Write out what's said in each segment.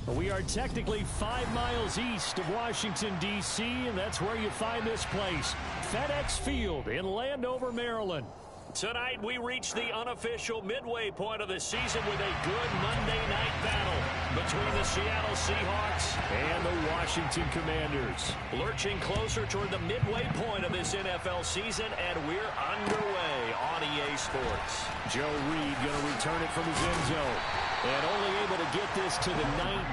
We are technically 5 miles east of Washington, D.C., and that's where you find this place, FedEx Field in Landover, Maryland. Tonight, we reach the unofficial midway point of the season with a good Monday night battle between the Seattle Seahawks and the Washington Commanders. Lurching closer toward the midway point of this NFL season, and we're underway on EA Sports. Joe Reed going to return it from his end zone. And only able to get this to the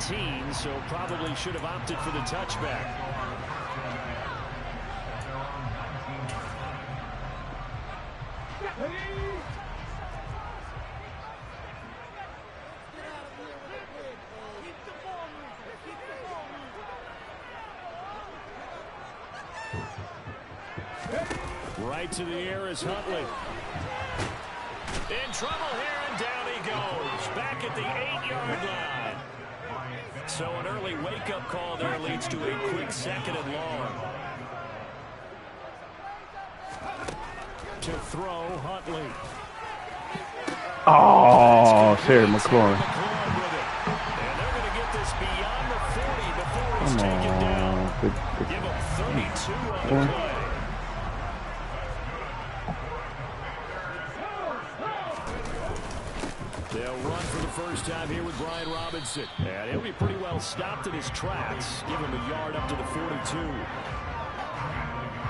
19, so probably should have opted for the touchback. Right to the air is Huntley. In trouble here, and down he goes. Back at the 8-yard line. So an early wake-up call there leads to a quick 2nd and long. To throw, Huntley. Oh, Terry McLaurin. And they're going to get this beyond the 40 before he's taken down. Give him 32 on the play. They'll run for the first time here with Brian Robinson. And he'll be pretty well stopped in his tracks. Give him a yard up to the 42.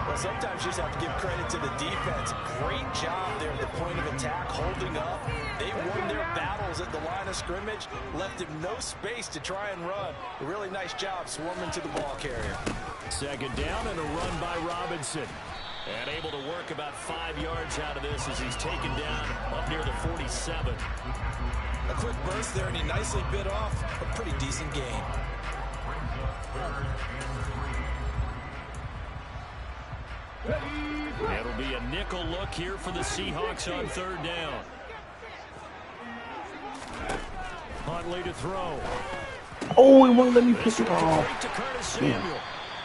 Well, sometimes you just have to give credit to the defense. Great job there at the point of attack, holding up. They won their battles at the line of scrimmage, left him no space to try and run. A really nice job swarming to the ball carrier. 2nd down and a run by Robinson. And able to work about 5 yards out of this as he's taken down up near the 47. A quick burst there, and he nicely bit off a pretty decent gain. It'll be a nickel look here for the Seahawks on 3rd down. Huntley to throw. Oh, he won't let me pick it off. To Curtis Samuel.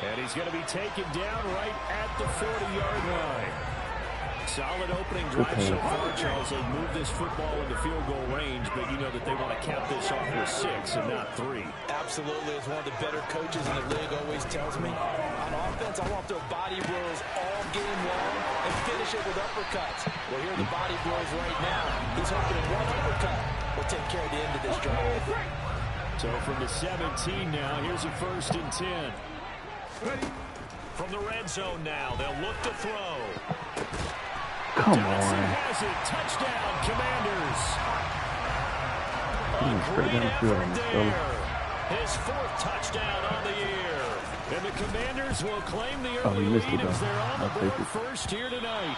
And he's going to be taken down right at the 40-yard line. Solid opening drive so far, Charles. They've moved this football into field goal range, but you know that they want to cap this off with 6 and not 3. Absolutely. As one of the better coaches in the league always tells me, on offense, I want their body blows all game long and finish it with uppercuts. Well, here are the body blows right now. He's hoping one uppercut will take care of the end of this drive. So from the 17 now, here's a 1st and 10. From the red zone now, they'll look to throw. Come Johnson on. has it. Touchdown, Commanders. Straight down the field on this fella. His 4th touchdown on the year. And the Commanders will claim the early missed lead it, as though. they're on the I'll take board it. first here tonight.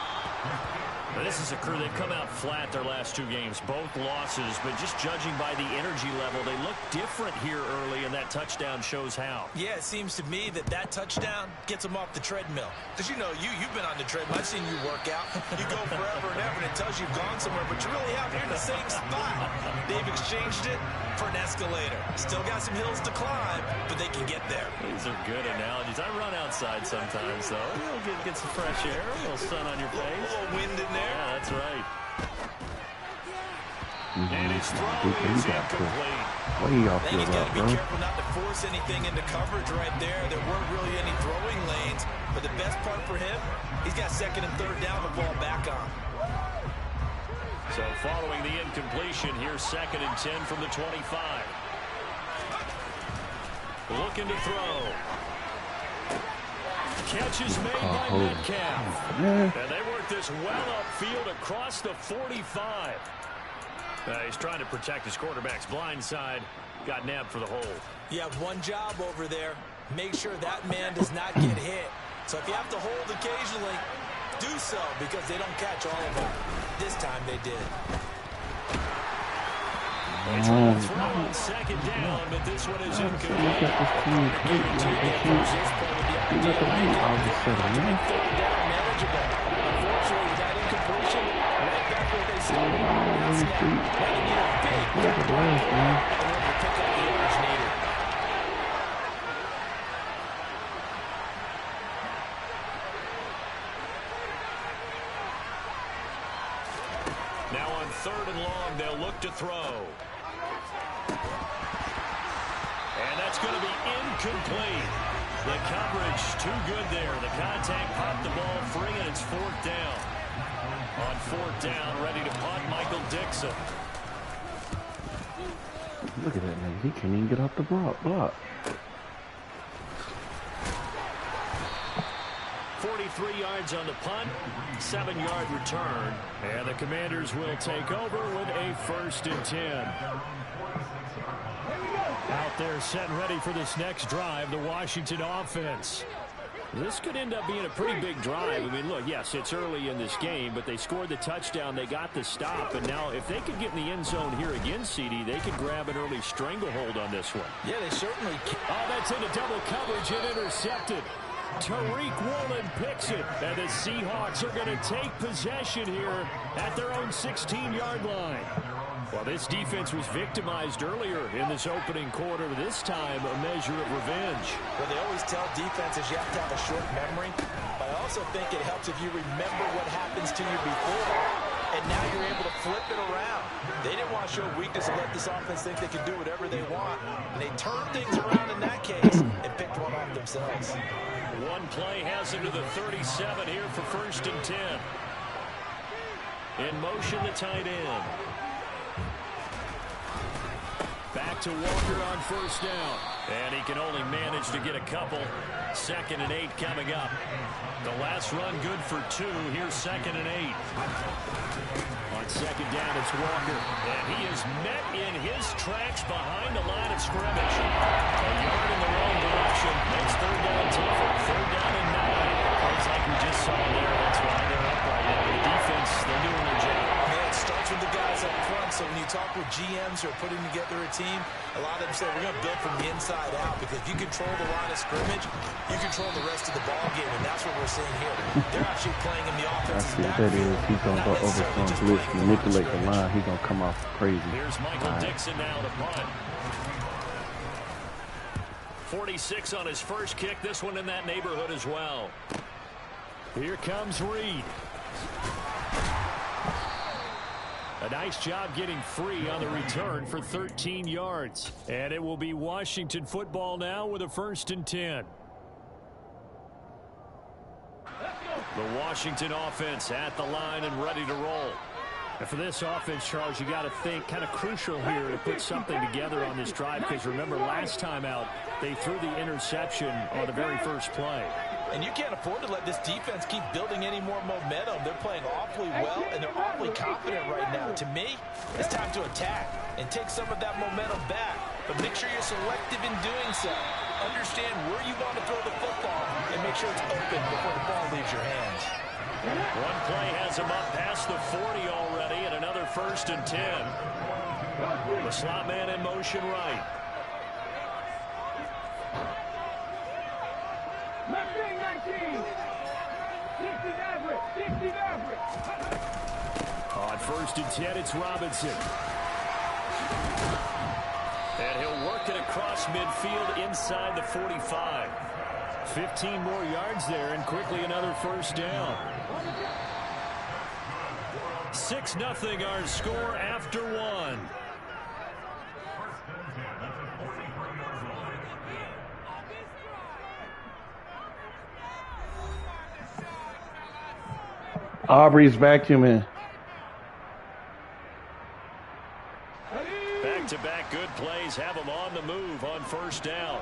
This is a crew. They've come out flat their last 2 games, both losses, but just judging by the energy level, they look different here early, and that touchdown shows how. Yeah, it seems to me that touchdown gets them off the treadmill. Because, you know, you've been on the treadmill. I've seen you work out. You go forever and ever, and it tells you you've gone somewhere, but you really have. You're in the same spot. They've exchanged it for an escalator. Still got some hills to climb, but they can get there. These are good analogies. I run outside sometimes, though. You'll get some fresh air, a little sun on your face. A little wind in there. Yeah, that's right. And his throw is incomplete. What do y'all I think feel he's got about, to be bro? careful not to force anything into coverage right there. There weren't really any throwing lanes, but the best part for him, he's got 2nd and 3rd down to fall back on. So following the incompletion, here's 2nd and 10 from the 25. Looking to throw. Catch is made by Metcalf. And they work this well upfield across the 45. He's trying to protect his quarterback's blind side. Got nabbed for the hold. You have one job over there. Make sure that man does not get hit. So if you have to hold occasionally, do so, because they don't catch all of them. This time they did. They try to throw on 2nd down, but this one is incomplete. Unfortunately, that incompletion, right back where they Now on 3rd and long. They'll look to throw. And that's going to be incomplete. The coverage too good there. The contact popped the ball free, and it's 4th down. On 4th down, ready to punt, Michael Dixon. Look at that man. He can't even get off the block. 43 yards on the punt, 7-yard return. And the Commanders will take over with a 1st and 10. Out there set and ready for this next drive, the Washington offense. This could end up being a pretty big drive. I mean, look, yes, it's early in this game, but they scored the touchdown. They got the stop. And now if they could get in the end zone here again, CD, they could grab an early stranglehold on this one. Yeah, they certainly can. Oh, that's into double coverage and intercepted. Tariq Woolen picks it. And the Seahawks are going to take possession here at their own 16-yard line. Well, this defense was victimized earlier in this opening quarter. This time, a measure of revenge. Well, they always tell defenses you have to have a short memory. But I also think it helps if you remember what happens to you before. And now you're able to flip it around. They didn't want to show weakness and let this offense think they could do whatever they want. And they turned things around in that case and picked one off themselves. One play has him to the 37 here for 1st and 10. In motion, the tight end. Back to Walker on 1st down. And he can only manage to get a couple. 2nd and 8 coming up. The last run good for 2. Here's 2nd and 8. On 2nd down, it's Walker. And he is met in his tracks behind the line of scrimmage. A yard in the wrong direction. Makes 3rd down tougher. 3rd down and 9. Plays like we just saw there. That's why they're up right now. The defense, they're doing their job. It starts with the guys up front, so when you talk with GMs who are putting together a team, a lot of them say we're going to build from the inside out, because if you control the line of scrimmage, you control the rest of the ball game, and that's what we're seeing here. They're actually playing in the offense's backfield. He's going to go over some blitz, manipulate the line. He's going to come off crazy. Here's Michael Dixon now to punt. 46 on his first kick. This one in that neighborhood as well. Here comes Reed. A nice job getting free on the return for 13 yards. And it will be Washington football now with a 1st and 10. The Washington offense at the line and ready to roll. And for this offense, Charles, you got to think kind of crucial here to put something together on this drive, because remember last time out they threw the interception on the very first play. And you can't afford to let this defense keep building any more momentum. They're playing awfully well, and they're awfully confident right now. To me, it's time to attack and take some of that momentum back. But make sure you're selective in doing so. Understand where you want to throw the football, and make sure it's open before the ball leaves your hands. One play has him up past the 40 already, and another 1st and 10. The slot man in motion right. On 1st and 10, it's Robinson. And he'll work it across midfield inside the 45. 15 more yards there, and quickly another 1st down. 6-0 our score after 1. Aubrey's vacuuming. Back-to-back good plays have them on the move on 1st down.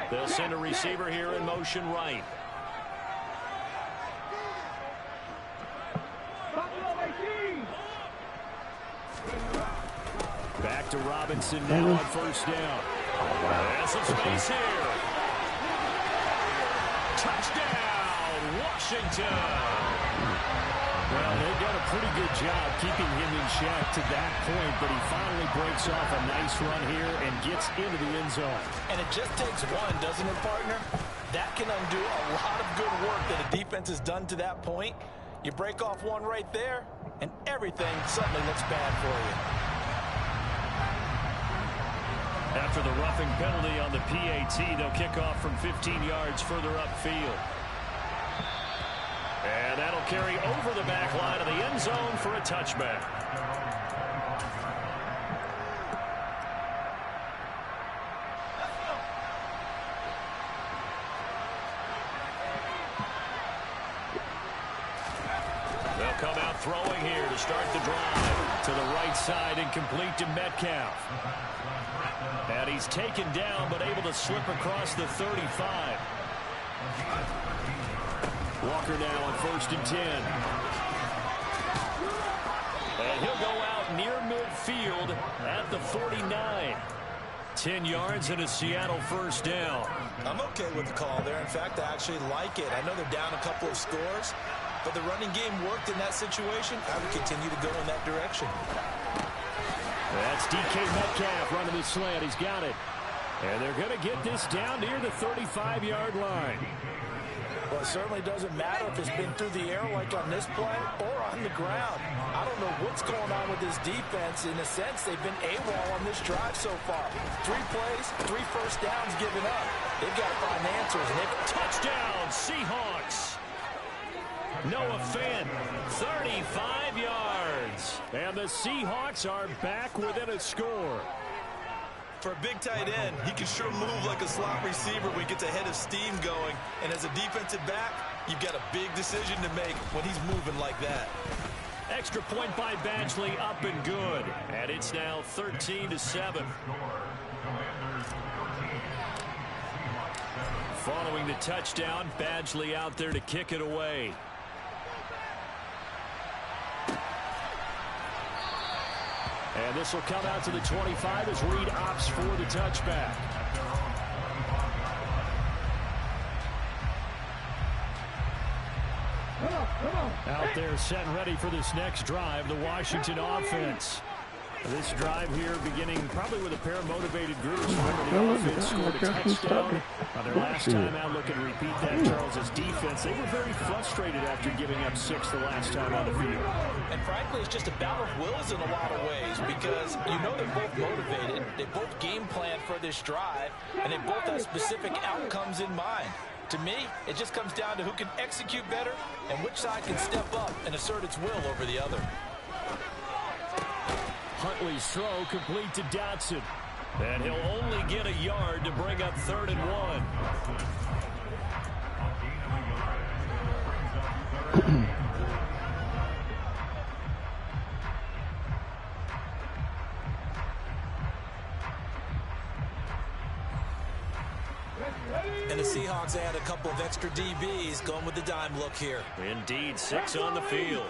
They'll send a receiver here in motion right. Back to Robinson now on 1st down. There's some space here. Touchdown, Washington. Well, they've done a pretty good job keeping him in check to that point, but he finally breaks off a nice run here and gets into the end zone. And it just takes one, doesn't it, partner? That can undo a lot of good work that a defense has done to that point. You break off one right there, and everything suddenly looks bad for you. After the roughing penalty on the PAT, they'll kick off from 15 yards further upfield. And that'll carry over the back line of the end zone for a touchback. They'll come out throwing here to start the drive. To the right side and complete to Metcalf. And he's taken down but able to slip across the 35. Walker now on 1st and 10. And he'll go out near midfield at the 49. 10 yards and a Seattle first down. I'm okay with the call there. In fact, I actually like it. I know they're down a couple of scores, but the running game worked in that situation. I would continue to go in that direction. That's DK Metcalf running the slant. He's got it. And they're going to get this down near the 35-yard line. Well, it certainly doesn't matter if it's been through the air like on this play or on the ground. I don't know what's going on with this defense. In a sense, they've been AWOL on this drive so far. 3 plays, 3 first downs given up. They've got to find answers. And they've touchdown, Seahawks. Noah Fant, 35 yards. And the Seahawks are back within a score. For a big tight end, he can sure move like a slot receiver when he gets a head of steam going. And as a defensive back, you've got a big decision to make when he's moving like that. Extra point by Badgley, up and good. And it's now 13-7. Following the touchdown, Badgley out there to kick it away. And this will come out to the 25 as Reed opts for the touchback. Out there set and ready for this next drive, the Washington offense. This drive here beginning probably with a pair of motivated groups. Remember, the offense scored a touchdown on their last time out. Look and repeat that, Charles' defense. They were very frustrated after giving up 6 the last time on the field. And frankly, it's just a battle of wills in a lot of ways because you know they're both motivated. They both game plan for this drive, and they both have specific outcomes in mind. To me, it just comes down to who can execute better and which side can step up and assert its will over the other. Huntley's throw complete to Dotson. And he'll only get a yard to bring up 3rd and 1. And the Seahawks add a couple of extra DBs going with the dime look here. Indeed, 6 on the field.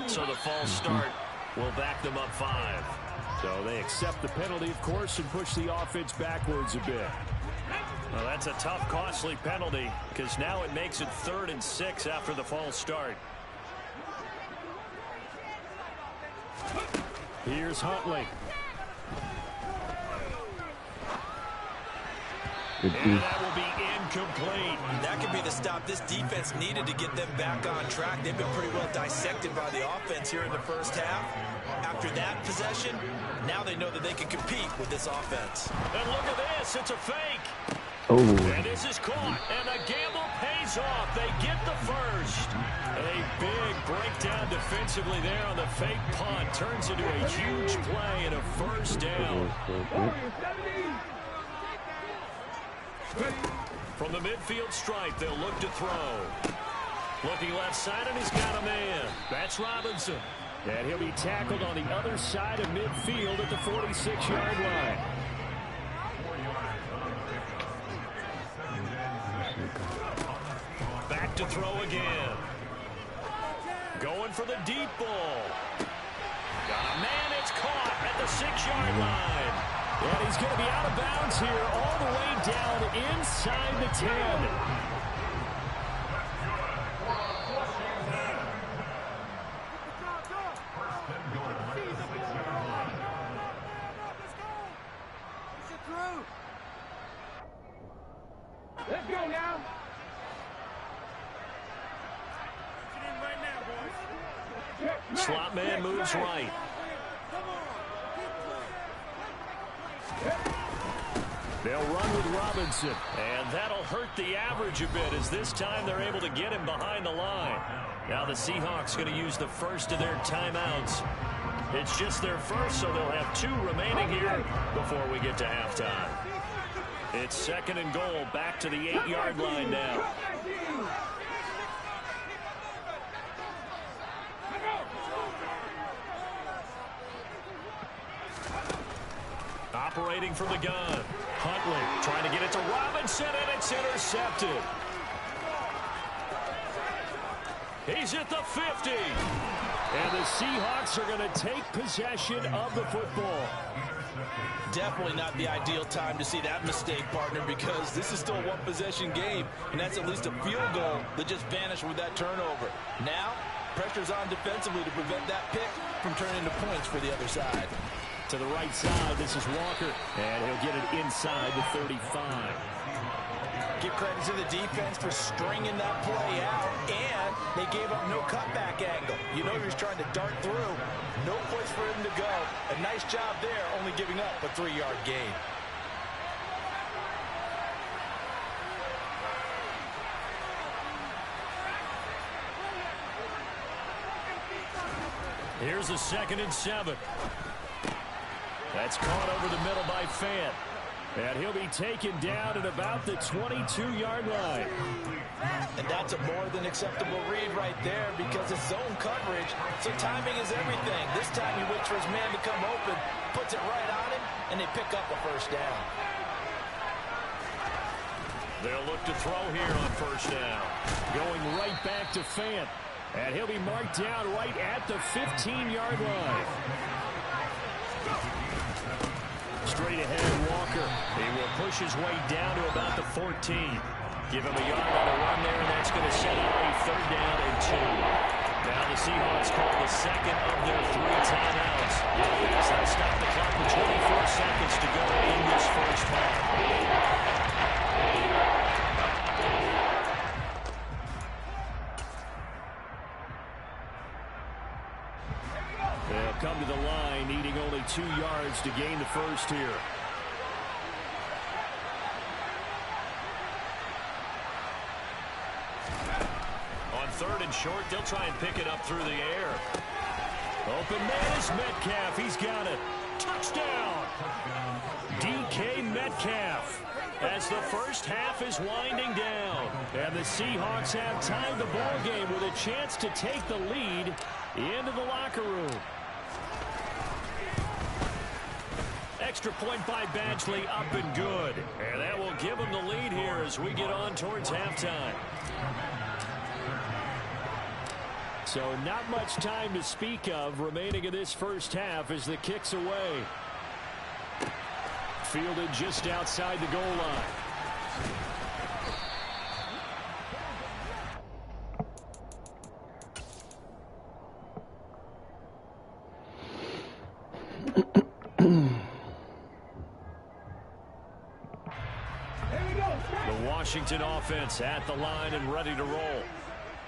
So the false start will back them up 5. So they accept the penalty, of course, and push the offense backwards a bit. Well, that's a tough, costly penalty because now it makes it 3rd and 6 after the false start. Here's Huntley. And that will be incomplete. That could be the stop this defense needed to get them back on track. They've been pretty well dissected by the offense here in the first half. After that possession, now they know that they can compete with this offense. And look at this. It's a fake. Oh. And this is caught. And the gamble pays off. They get the first. A big breakdown defensively there on the fake punt. Turns into a huge play and a first down. From the midfield stripe, they'll look to throw. Looking left side, and he's got a man. That's Robinson. And he'll be tackled on the other side of midfield at the 46-yard line. Back to throw again. Going for the deep ball. Got a man, it's caught at the 6-yard line. And he's going to be out of bounds here all the way down inside the 10. Let's go now. Slot man moves right. They'll run with Robinson, and that'll hurt the average a bit as this time they're able to get him behind the line. Now the Seahawks going to use the first of their timeouts. It's just their first, so they'll have 2 remaining here before we get to halftime. It's 2nd and goal, back to the 8-yard line now. Operating from the gun. Huntley trying to get it to Robinson, and it's intercepted. He's at the 50. And the Seahawks are going to take possession of the football. Definitely not the ideal time to see that mistake, partner, because this is still a one-possession game, and that's at least a field goal that just vanished with that turnover. Now, pressure's on defensively to prevent that pick from turning into points for the other side. To the right side, this is Walker, and he'll get it inside the 35. Give credit to the defense for stringing that play out, and they gave up no cutback angle. You know he's trying to dart through. No place for him to go. A nice job there, only giving up a 3-yard gain. Here's a 2nd and 7. That's caught over the middle by Fant. And he'll be taken down at about the 22-yard line. And that's a more than acceptable read right there because it's zone coverage, so timing is everything. This time he waits for his man to come open, puts it right on him, and they pick up a first down. They'll look to throw here on first down. Going right back to Fant. And he'll be marked down right at the 15-yard line. Straight ahead, Walker. He will push his way down to about the 14. Give him a yard on a run there, and that's going to set up a 3rd down and 2. Now the Seahawks call the 2nd of their 3 timeouts. Yes, they'll stop the clock with 24 seconds to go in this first half. They'll come to the line, needing only 2 yards to gain the first here. On 3rd and short, they'll try and pick it up through the air. Open man is Metcalf. He's got it. Touchdown! DK Metcalf. As the first half is winding down. And the Seahawks have tied the ball game with a chance to take the lead into the locker room. Extra point by Badgley, up and good. And that will give them the lead here as we get on towards halftime. So not much time to speak of remaining in this first half as the kick's away. Fielded just outside the goal line. The Washington offense at the line and ready to roll.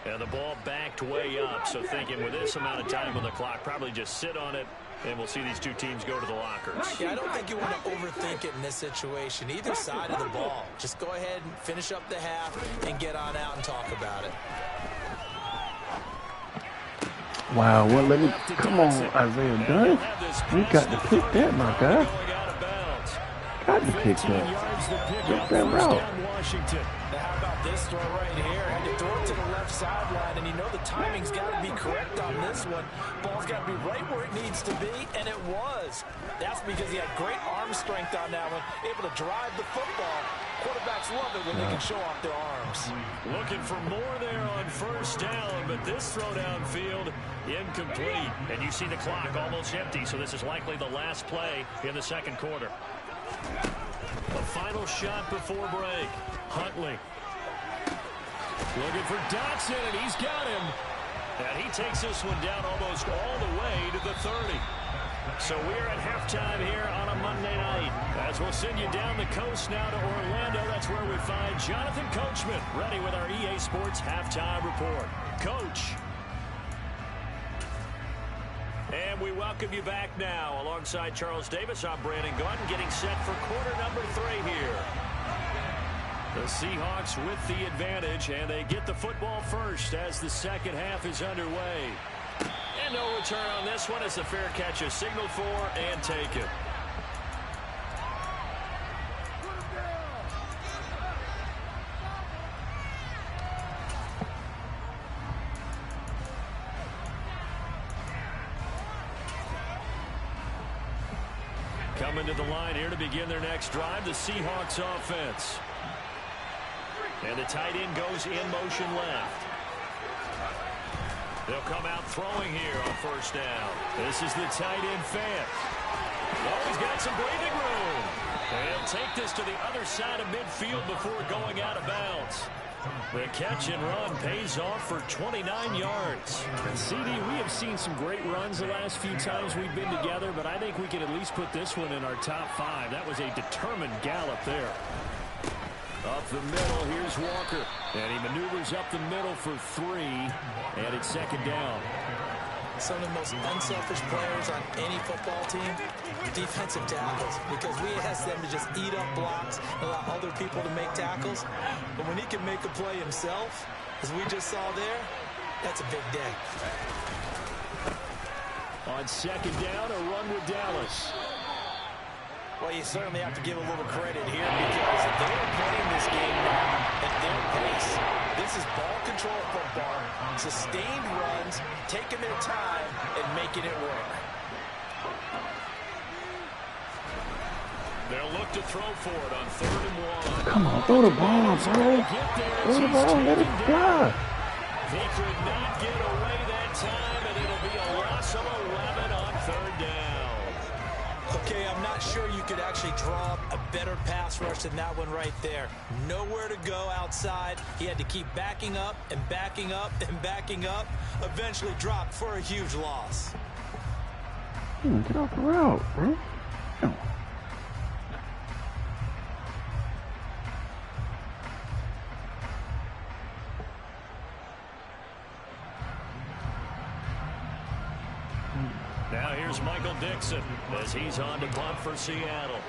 And the ball backed way up, so thinking with this amount of time on the clock, probably just sit on it, and we'll see these two teams go to the lockers. Yeah, I don't think you want to overthink it in this situation. Either side of the ball. Just go ahead and finish up the half and get on out and talk about it. Wow, well, let me, come on, Isaiah Dunn. You got to pick that, my guy. Got to pick that. Pick that route. Now, how about this throw right here? Had to throw it to the left sideline, and you know the timing's got to be correct on this one. Ball's got to be right where it needs to be, and it was. That's because he had great arm strength on that one, able to drive the football. Quarterbacks love it when they can show off their arms. Looking for more there on first down, but this throw downfield incomplete. And you see the clock almost empty, so this is likely the last play in the second quarter. A final shot before break. Huntley. Looking for Dotson, and he's got him. And he takes this one down almost all the way to the 30. So we're at halftime here on a Monday night. As we'll send you down the coast now to Orlando, that's where we find Jonathan Coachman, ready with our EA Sports halftime report. Coach. And we welcome you back now. Alongside Charles Davis, I'm Brandon Gunn, getting set for quarter number 3 here. The Seahawks with the advantage, and they get the football first as the second half is underway. And no return on this one as the fair catch is signaled for and taken. Coming to the line here to begin their next drive, the Seahawks offense. And the tight end goes in motion left. They'll come out throwing here on first down. This is the tight end Fant. Oh, he's got some breathing room. They'll take this to the other side of midfield before going out of bounds. The catch and run pays off for 29 yards. CD, we have seen some great runs the last few times we've been together, but I think we can at least put this one in our top 5. That was a determined gallop there. Up the middle, here's Walker. And he maneuvers up the middle for 3, and it's second down. Some of the most unselfish players on any football team, defensive tackles, because we ask them to just eat up blocks, allow other people to make tackles. But when he can make a play himself, as we just saw there, that's a big day. On second down, a run with Dallas. Well, you certainly have to give a little credit here because they are playing this game now at their pace. This is ball control football, sustained runs, taking their time, and making it work. They'll look to throw for it on 3rd and 1. Come on, throw the ball, bro. Throw the ball, let it fly. He could not get away that time, and it'll be a loss of 11 on 3rd down. Okay, I'm not sure you could actually draw up a better pass rush than that one right there. Nowhere to go outside. He had to keep backing up and backing up and backing up. Eventually dropped for a huge loss. Get off the route, bro. No. Now here's Michael Dixon as he's on to punt for Seattle.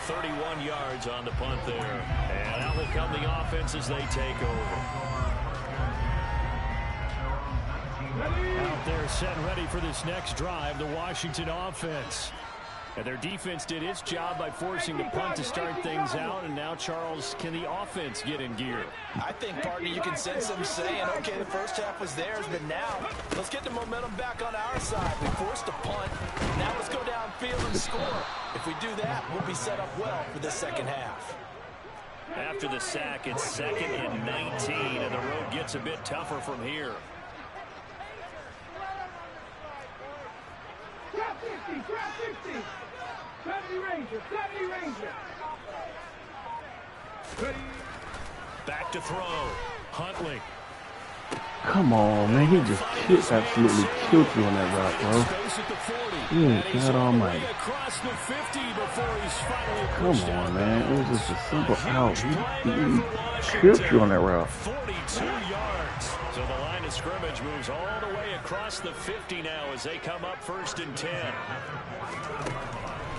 .31 yards on the punt there. And out will come the offense as they take over. Out there set and ready for this next drive, the Washington offense. And their defense did its job by forcing the punt to start things out. And now, Charles, can the offense get in gear? I think, partner, you can sense them saying, okay, the first half was theirs, but now let's get the momentum back on our side. We forced a punt. Now let's go downfield and score. If we do that, we'll be set up well for the second half. After the sack, it's 2nd and 19, and the road gets a bit tougher from here. Drop 50, drop 50. 70 Ranger, 70 Ranger. Ready. Back to throw. Huntley. Come on, man. He just absolutely killed you on that route, bro. God almighty. Come on, man. It was just a simple out. He killed you on that route. 42 yards. So the line of scrimmage moves all the way across the 50 now as they come up 1st and 10.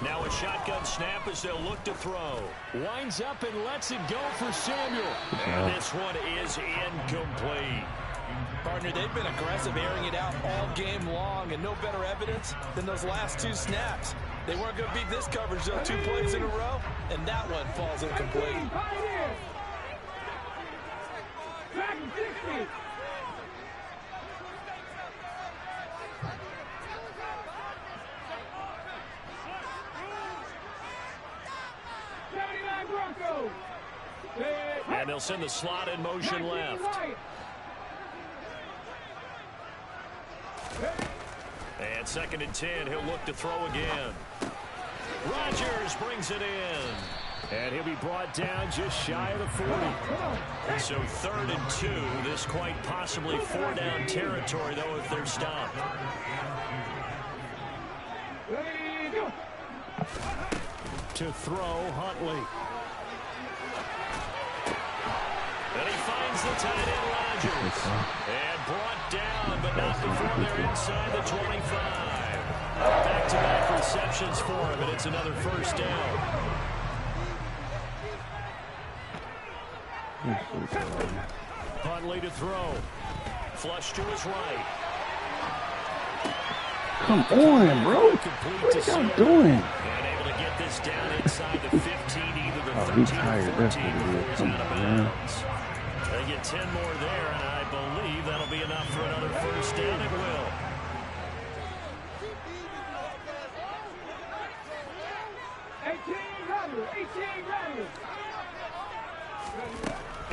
Now a shotgun snap as they'll look to throw. Winds up and lets it go for Samuel. And this one is incomplete. Partner, they've been aggressive, airing it out all game long, and no better evidence than those last 2 snaps. They weren't going to beat this coverage, though, 2 plays in a row, and that one falls incomplete. Back 60. And they'll send the slot in motion left. And 2nd and 10, he'll look to throw again. Rodgers brings it in. And he'll be brought down just shy of the 40. So 3rd and 2, this quite possibly 4-down territory, though, if they're stopped. to throw, Huntley. And he finds the tight end, Rodgers. And brought down, but not before they're inside the 25. Back-to-back receptions for him, and it's another first down. Huntley to throw. Flush to his right. Come on, bro. What y'all doing? And able to get this down inside the 15, either the 13 tired. or That's 14 what it is. before he's Come out of on, man. bounds. They get 10 more there, and I believe that'll be enough for another first down. It will.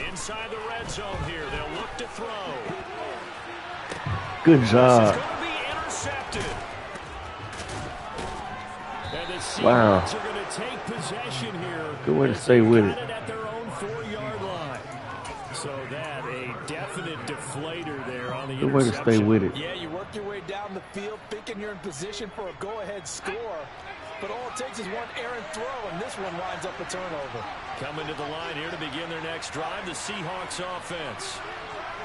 Inside the red zone here, they'll look to throw. Good job. This is going to be intercepted. And the Wow. Seahawks are going to take possession here. Good way to stay with it. At their own 4-yard line. So that a definite deflator there on the Good way to stay with it. Yeah, you work your way down the field thinking you're in position for a go-ahead score. But all it takes is one errant throw, and this one winds up a turnover. Coming to the line here to begin their next drive, the Seahawks offense.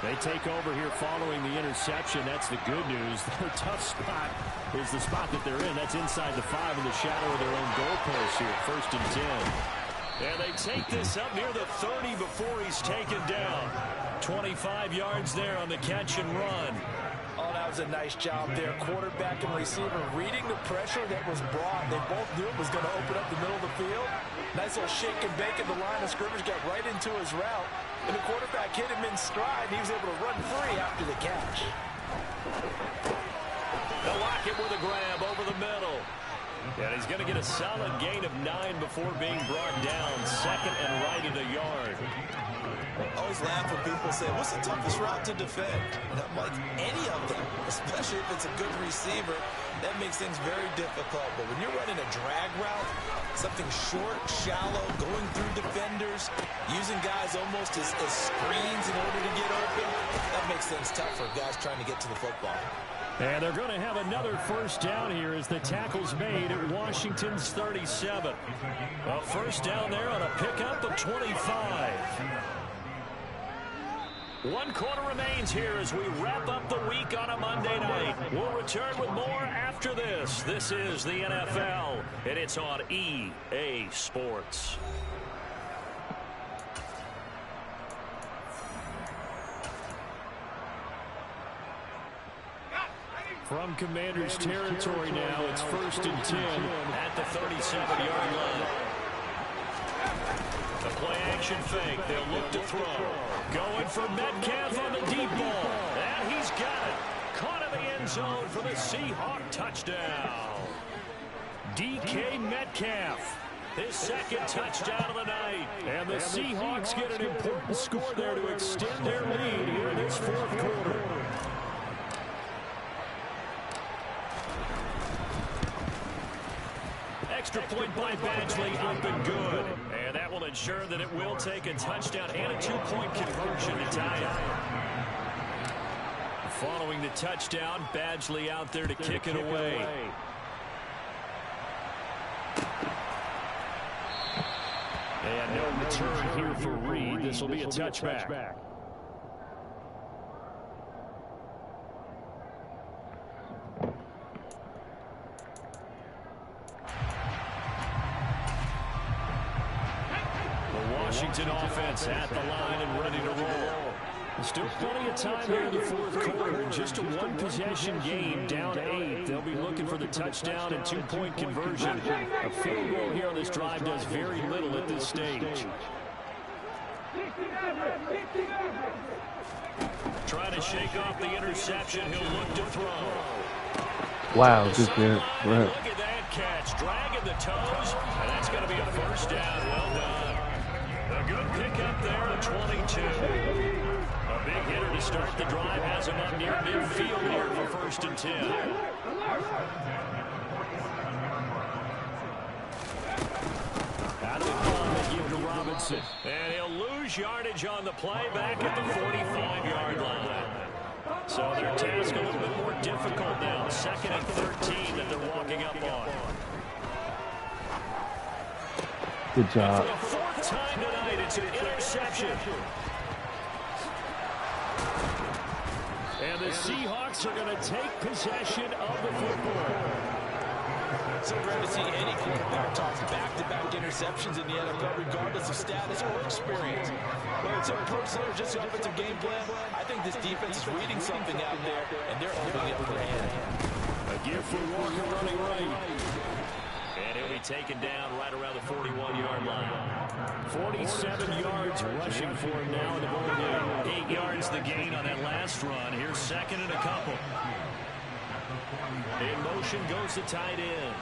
They take over here following the interception. That's the good news. Their tough spot is the spot that they're in. That's inside the 5 in the shadow of their own goalpost here, 1st and 10. And they take this up near the 30 before he's taken down. 25 yards there on the catch and run. Oh, that was a nice job there. Quarterback and receiver reading the pressure that was brought. They both knew it was going to open up the middle of the field. Nice little shake and bake at the line of scrimmage, got right into his route. And the quarterback hit him in stride. He was able to run free after the catch. They'll lock it with a grab over the middle. And he's going to get a solid gain of 9 before being brought down. 2nd and right at a yard. I always laugh when people say, what's the toughest route to defend? And I'm like, any of them, especially if it's a good receiver, that makes things very difficult. But when you're running a drag route, something short, shallow, going through defenders, using guys almost as screens in order to get open, that makes things tough for guys trying to get to the football. And they're going to have another first down here as the tackle's made at Washington's 37. A first down there on a pickup of 25. 1 quarter remains here as we wrap up the week on a Monday night. We'll return with more after this. This is the NFL, and it's on EA Sports. From Commanders territory now, it's 1st and 10 at the 37-yard line. The play action fake. They'll look to throw. Going for Metcalf on the deep ball. And he's got it. Caught in the end zone for the Seahawk touchdown. DK Metcalf. His 2nd touchdown of the night. And the Seahawks get an important score there to extend their lead here in this 4th quarter. Extra point by Badgley up and good. And that will ensure that it will take a touchdown and a 2-point conversion to tie it. Following the touchdown, Badgley out there to kick it away. And no return here for Reed. This will be a touchback. Washington offense at the line and ready to roll. Still plenty of time here in the 4th quarter. Just a 1-possession game, down 8. They'll be looking for the touchdown and 2-point conversion. A field goal here on this drive does very little at this stage. Trying to shake off the interception. He'll look to throw. Wow, good there. Right. Look at that catch. Dragging the toes. And that's going to be a first down. Well done. A good pickup there at 22. A big hitter to start the drive. Has him up near midfield here for 1st and 10. Out of the gun, they give to Robinson. And he'll lose yardage on the play back at the 45-yard line. So their task a little bit more difficult now. 2nd and 13 that they're walking up on. Good job. For the fourth time tonight, it's an interception. And the Seahawks are going to take possession of the football. So rare to see any quarterback toss back-to-back interceptions in the NFL, regardless of status or experience. Whether it's impersonal or just offensive game plan, I think this defense is reading something out there, and they're holding it for hand. A gift for Walker running right. And he'll be taken down right around the 41-yard line. 47 yards rushing for him now in the ball game. 8 yards the gain on that last run. Here's second and a couple. In motion goes the tight end.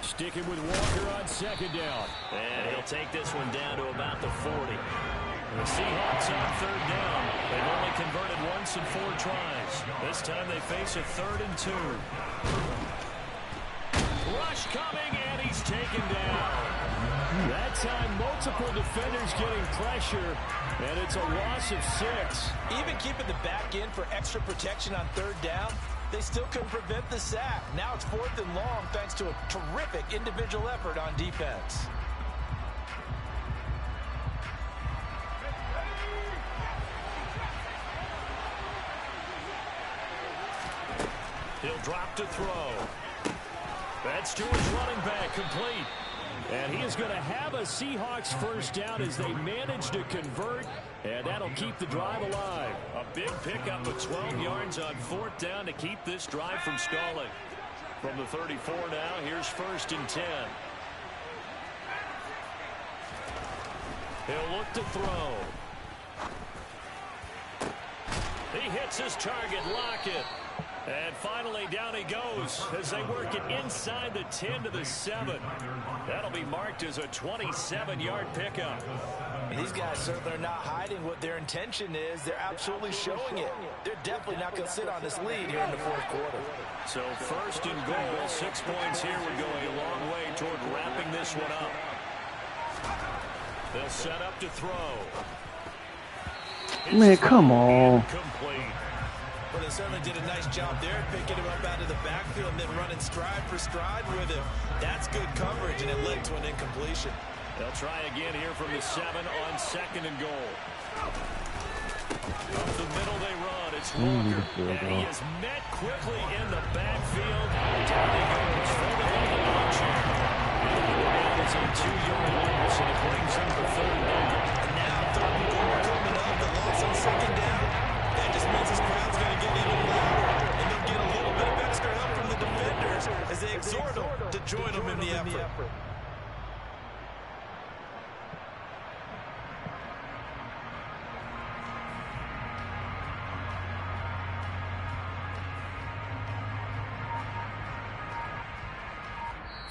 Sticking with Walker on second down. And he'll take this one down to about the 40. The Seahawks on third down. They've only converted once in 4 tries. This time they face a 3rd and 2. Rush coming, and he's taken down. That time, multiple defenders getting pressure, and it's a loss of 6. Even keeping the back in for extra protection on third down, they still couldn't prevent the sack. Now it's 4th and long thanks to a terrific individual effort on defense. He'll drop to throw. That's to his running back, complete. And he is going to have a Seahawks first down as they manage to convert, and that'll keep the drive alive. A big pickup of 12 yards on 4th down to keep this drive from stalling. From the 34 now, here's 1st and 10. He'll look to throw. He hits his target, Lockett. And finally, down he goes as they work it inside the 10 to the 7. That'll be marked as a 27-yard pickup. And these guys certainly are not hiding what their intention is. They're absolutely showing it. They're definitely not going to sit on this lead here in the 4th quarter. So 1st and goal, 6 points here would go a long way toward wrapping this one up. They'll set up to throw. Man, come on. Complete. Well, they certainly did a nice job there, picking him up out of the backfield and then running stride for stride with him. That's good coverage, and it led to an incompletion. They'll try again here from the 7 on 2nd and goal. Up the middle they run. It's Walker, and he is met quickly in the backfield. Down he goes, folded on the launch. And it's a 2-yard loss, and it brings him to 3rd down. And now 3rd and goal coming up, the loss on 2nd down. That just means this crowd's going to get even louder, and they'll get a little bit of extra help from the defenders as they exhort them to join them in the effort.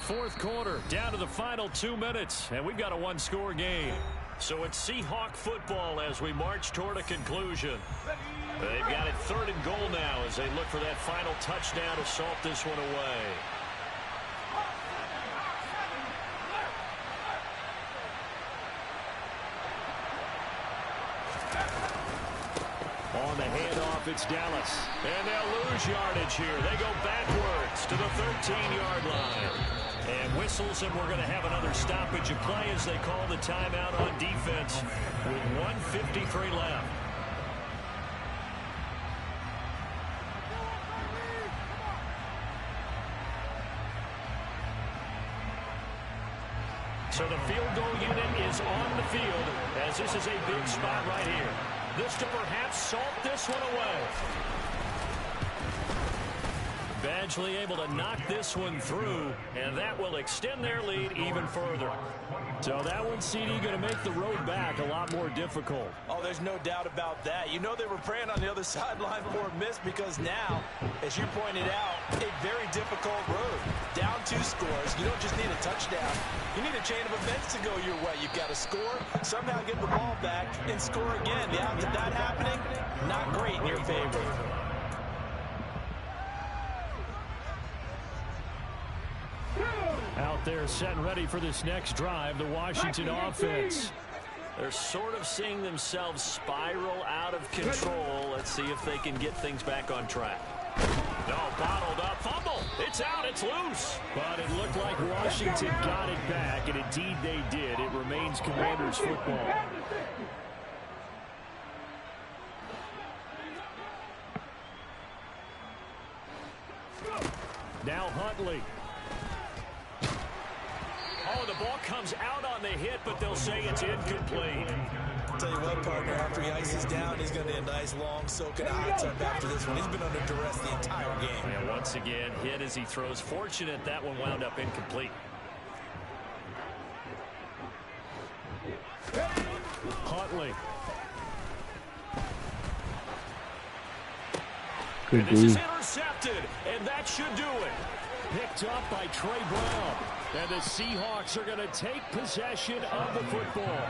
Fourth quarter, down to the final 2 minutes, and we've got a 1-score game. So it's Seahawk football as we march toward a conclusion. They've got it 3rd and goal now as they look for that final touchdown to salt this one away. On the handoff, it's Dallas. And they'll lose yardage here. They go backwards to the 13-yard line. And whistles, and we're going to have another stoppage of play as they call the timeout on defense with 1:53 left. So the field goal unit is on the field as this is a big spot right here. This to perhaps salt this one away. Badgley able to knock this one through, and that will extend their lead even further. So that one, CD, going to make the road back a lot more difficult. Oh, there's no doubt about that. You know they were praying on the other sideline for a miss because now, as you pointed out, a very difficult road. Down 2 scores. You don't just need a touchdown. You need a chain of events to go your way. You've got to score, somehow get the ball back, and score again. The odds of that happening, not great in your favor. Out there set and ready for this next drive, the Washington offense. They're sort of seeing themselves spiral out of control. Let's see if they can get things back on track. No, bottled up, fumble. It's out, it's loose. But it looked like Washington got it back, and indeed they did. It remains Commanders football. Now Huntley. Oh, the ball comes out on the hit, but they'll say it's incomplete. Tell you what, partner, after he ices down, he's going to need a nice long soak in a hot tub after this one. He's been under duress the entire game. And once again, hit as he throws. Fortunate that one wound up incomplete. Huntley. Good And this is intercepted, and that should do it. Picked up by Trey Brown. And the Seahawks are going to take possession of the football.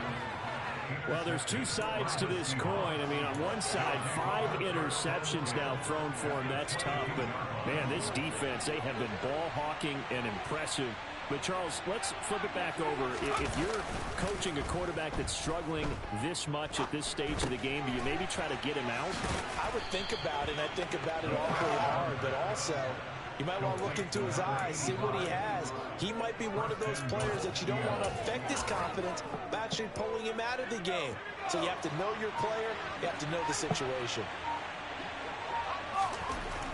Well, there's two sides to this coin. I mean, on one side, 5 interceptions now thrown for him. That's tough. But, man, this defense, they have been ball hawking and impressive. But, Charles, let's flip it back over. If you're coaching a quarterback that's struggling this much at this stage of the game, do you maybe try to get him out? I would think about it, and I think about it awfully hard. But also, you might want to look into his eyes, see what he has. He might be one of those players that you don't want to affect his confidence by actually pulling him out of the game. So you have to know your player. You have to know the situation.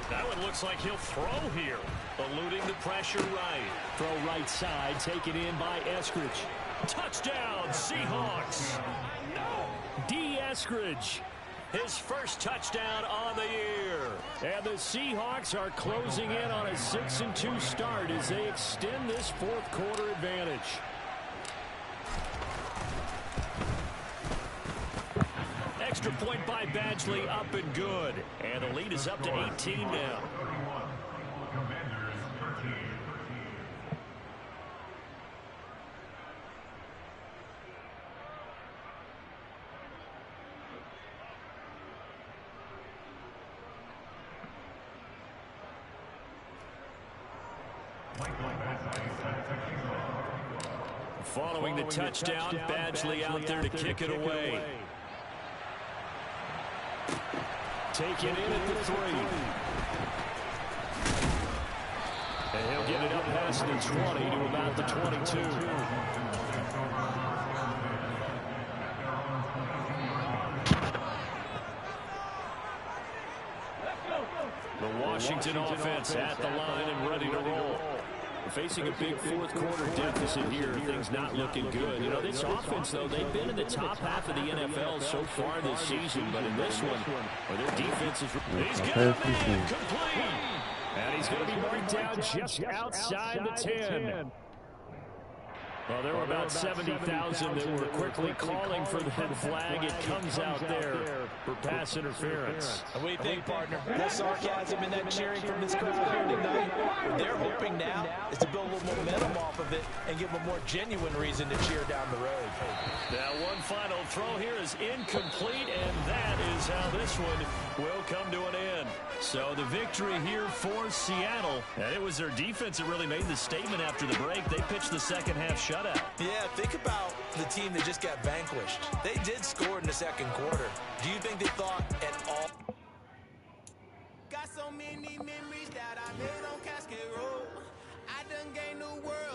That one looks like he'll throw here. Eluding the pressure right. Throw right side, taken in by Eskridge. Touchdown, Seahawks. D. Eskridge. His first touchdown on the year. And the Seahawks are closing in on a 6-2 start as they extend this fourth quarter advantage. Extra point by Badgley, up and good. And the lead is up to 18 now. Following the touchdown, Badgley out there to kick it away. Taken in at the 3. And he'll get it up past the 20 to about the 22. The Washington offense at the line and ready to roll. Facing a big fourth quarter deficit here, things not looking good. You know, this offense, though, they've been in the top half of the NFL so far this season, but in this one, where their defense is... He's got a man complete! And he's going to be marked down just outside the 10. Well, there were about 70,000 that were quickly calling for that flag. It comes out there for pass interference. And what do you think, partner? No sarcasm in that cheering from this crowd here tonight. What they're hoping now is to build a little momentum off of it and give them a more genuine reason to cheer down the road. Now, one final throw here is incomplete, and that is how this one will come to an end. So the victory here for Seattle, and it was their defense that really made the statement after the break. They pitched the second half shutout. Yeah, think about the team that just got vanquished. They did score in the second quarter. Do you think they thought at all? Got so many memories that I made on Casket Road. I done gained the world.